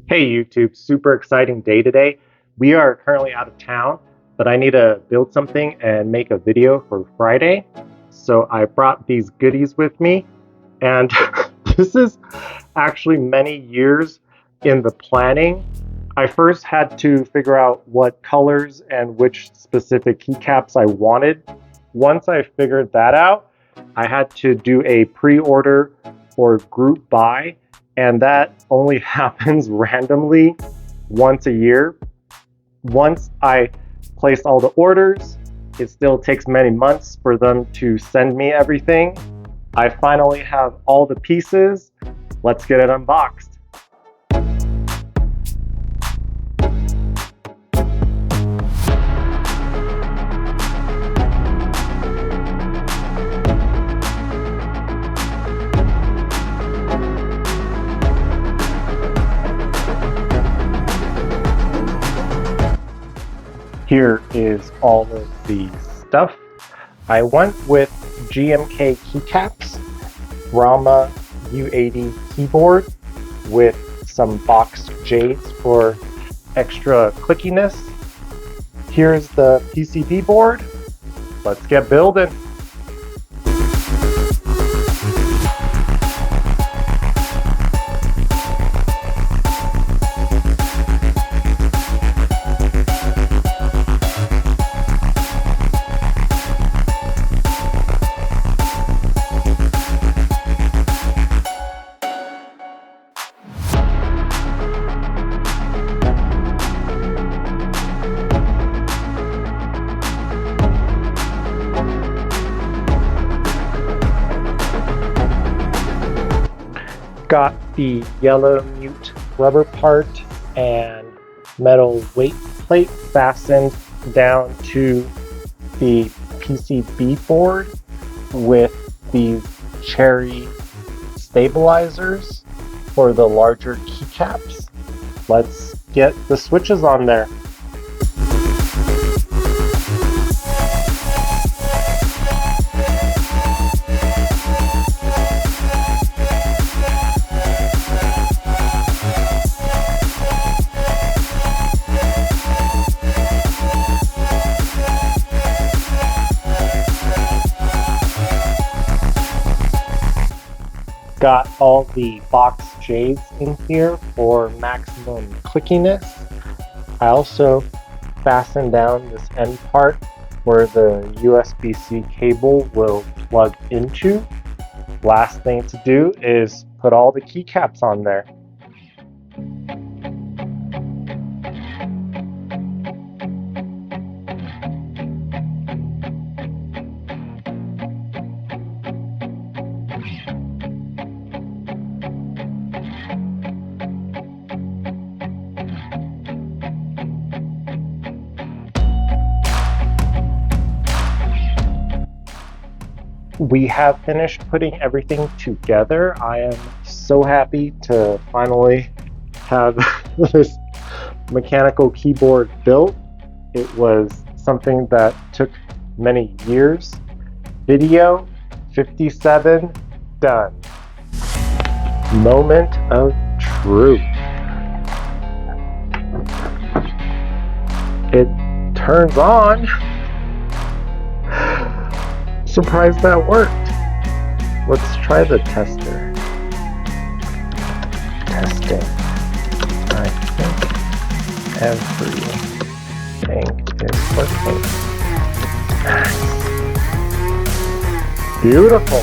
Hey YouTube, super exciting day today. We are currently out of town, but I need to build something and make a video for Friday. So I brought these goodies with me, and this is actually many years in the planning. I first had to figure out what colors and which specific keycaps I wanted. Once I figured that out, I had to do a pre-order or group buy, and that only happens randomly once a year. Once I place all the orders, it still takes many months for them to send me everything. I finally have all the pieces. Let's get it unboxed. Here is all of the stuff. I went with GMK keycaps, Rama U80 keyboard with some boxed jades for extra clickiness. Here's the PCB board. Let's get building. Got the yellow mute rubber part and metal weight plate fastened down to the PCB board with these cherry stabilizers for the larger keycaps. Let's get the switches on there. Got all the box jades in here for maximum clickiness. I also fastened down this end part where the USB-C cable will plug into. Last thing to do is put all the keycaps on there. We have finished putting everything together. I am so happy to finally have this mechanical keyboard built. It was something that took many years. Video 57 done. Moment of truth. It turns on. Surprised that worked. Let's try the tester. Testing. I think everything is working. Beautiful.